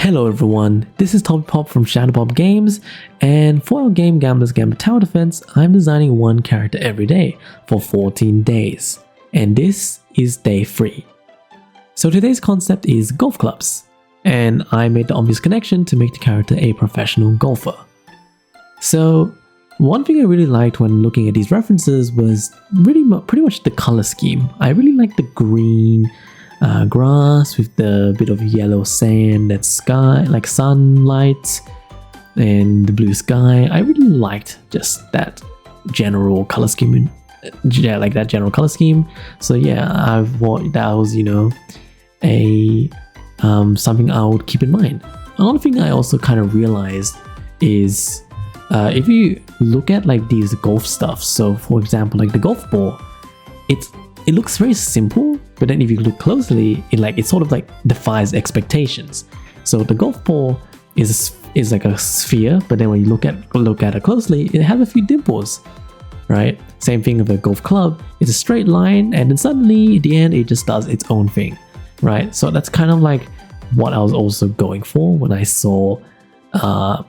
Hello everyone, this is Tommy Pop from Shadowpop Games, and for our game Gambler's Gambit Tower Defense, I'm designing one character every day for 14 days, and this is day 3. So today's concept is golf clubs, and I made the obvious connection to make the character a professional golfer. So one thing I really liked when looking at these references was pretty much the color scheme. I really liked the green grass with the bit of yellow sand and sky, like sunlight, and the blue sky. I really liked just that general color scheme. So yeah, I thought that was, a something I would keep in mind. Another thing I also kind of realized is if you look at like these golf stuff. So for example, like the golf ball, it looks very simple, but then if you look closely, it sort of like defies expectations. So the golf ball is like a sphere, but then when you look at it closely, it has a few dimples, right? Same thing with a golf club. It's a straight line, and then suddenly at the end it just does its own thing, right? So that's kind of like what I was also going for when I saw when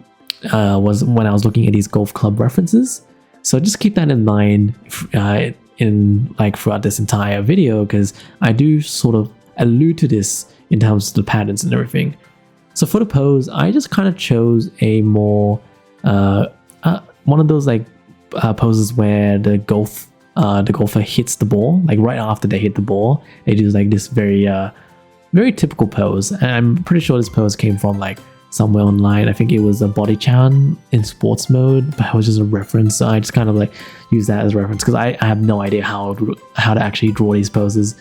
I was looking at these golf club references. So just keep that in mind throughout this entire video, because I do sort of allude to this in terms of the patterns and everything. So for the pose, I just kind of chose a more one of those poses where the golfer hits the ball, like right after they hit the ball, they do like this very typical pose. And I'm pretty sure this pose came from like somewhere online. I think it was a body chan in sports mode, but it was just a reference, so I just kind of like use that as a reference, because I have no idea how to actually draw these poses,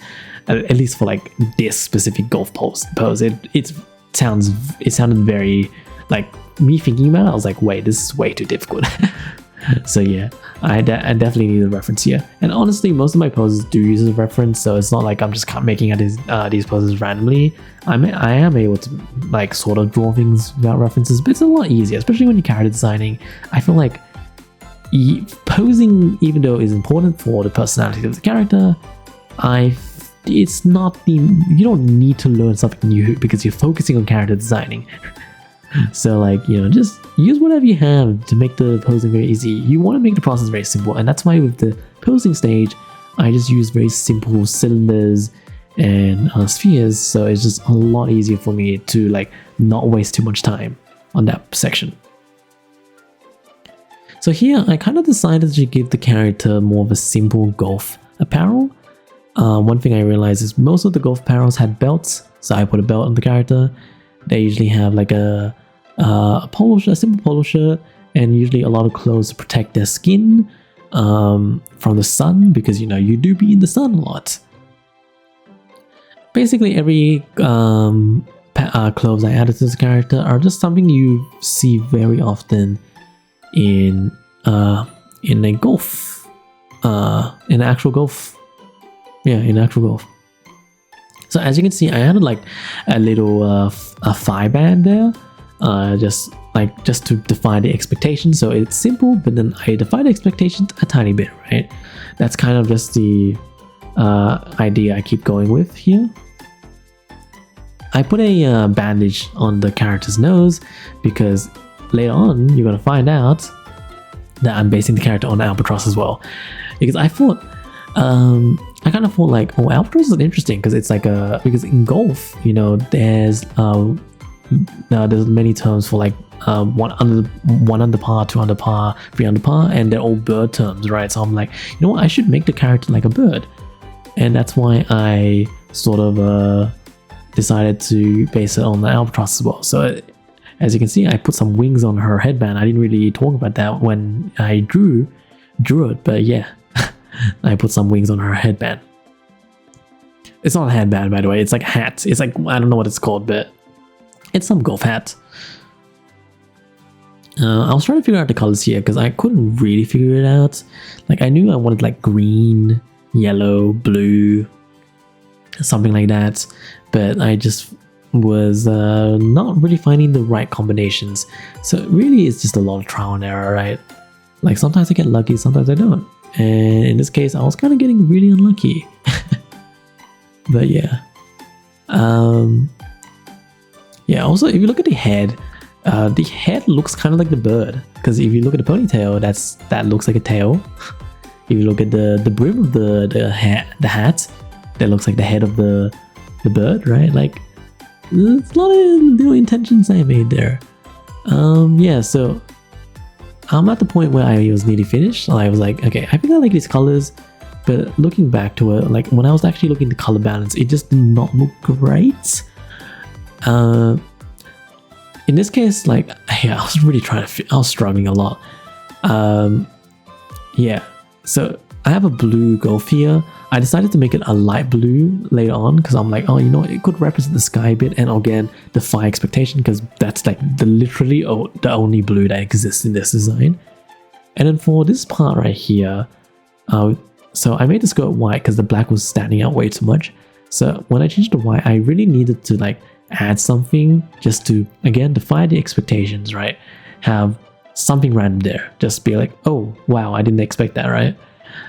at least for like this specific golf pose. It sounded very, like, me thinking about it, I was like, wait, this is way too difficult. So yeah, I definitely need a reference here. And honestly, most of my poses do use a reference, so it's not like I'm just making these poses randomly. I am able to like sort of draw things without references, but it's a lot easier, especially when you're character designing. I feel like posing, even though is important for the personality of the character, it's not you don't need to learn something new because you're focusing on character designing. So like, just use whatever you have to make the posing very easy. You want to make the process very simple, and that's why with the posing stage, I just use very simple cylinders and spheres, so it's just a lot easier for me to like not waste too much time on that section. So here, I kind of decided to give the character more of a simple golf apparel. One thing I realized is most of the golf apparels had belts, so I put a belt on the character. They usually have like a polo shirt, a simple polo shirt, and usually a lot of clothes to protect their skin from the sun, because you do be in the sun a lot. Basically, every clothes I added to this character are just something you see very often in a golf, in actual golf. Yeah, in actual golf. So as you can see, I added like a little a thigh band there, just to define the expectation. So it's simple, but then I define the expectations a tiny bit, right? That's kind of just the idea I keep going with here. I put a bandage on the character's nose because later on you're gonna find out that I'm basing the character on albatross as well, because I thought. I kind of thought like, oh, albatross is interesting because it's like because in golf, there's many terms for like one under par, 2 under par, 3 under par, and they're all bird terms, right? So I'm like, I should make the character like a bird, and that's why I sort of decided to base it on the albatross as well. So as you can see, I put some wings on her headband. I didn't really talk about that when I drew it, but yeah. I put some wings on her headband. It's not a headband, by the way. It's like a hat. It's like, I don't know what it's called, but it's some golf hat. I was trying to figure out the colors here because I couldn't really figure it out. Like, I knew I wanted like green, yellow, blue, something like that, but I just was not really finding the right combinations. So really, it's just a lot of trial and error, right? Like, sometimes I get lucky, sometimes I don't. And in this case, I was kind of getting really unlucky. But yeah. Yeah, also if you look at the head looks kind of like the bird, because if you look at the ponytail, that looks like a tail. If you look at the brim of the hat, that looks like the head of the bird, right? Like, there's a lot of little intentions I made there. Yeah, so I'm at the point where I was nearly finished. I was like, okay, I think I like these colors, but looking back to it, like when I was actually looking at the color balance, it just did not look great. In this case, like, yeah, I was really I was struggling a lot. Yeah, so I have a blue Golf here. I decided to make it a light blue later on because I'm like, oh, you know, it could represent the sky a bit and again defy expectation, because that's like literally the only blue that exists in this design. And then for this part right here, so I made the skirt white because the black was standing out way too much. So when I changed to white, I really needed to like add something just to, again, defy the expectations, right? Have something random there. Just be like, oh, wow, I didn't expect that, right?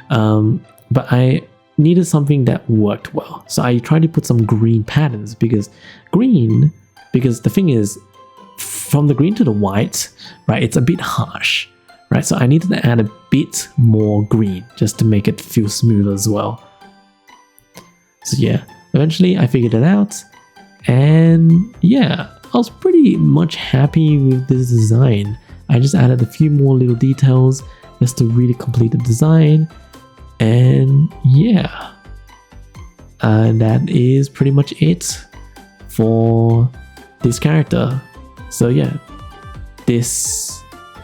But I needed something that worked well. So I tried to put some green patterns because the thing is, from the green to the white, right, it's a bit harsh, right? So I needed to add a bit more green just to make it feel smooth as well. So yeah, eventually I figured it out. And yeah, I was pretty much happy with this design. I just added a few more little details just to really complete the design. And yeah, that is pretty much it for this character. So yeah,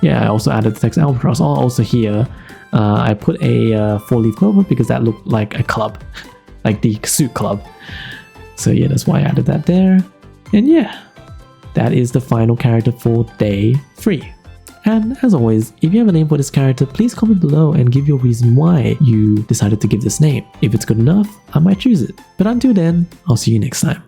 I also added the text albatross. Also here, I put a 4-leaf clover because that looked like a club, like the suit club. So yeah, that's why I added that there. And yeah, that is the final character for day 3. And as always, if you have a name for this character, please comment below and give your reason why you decided to give this name. If it's good enough, I might choose it. But until then, I'll see you next time.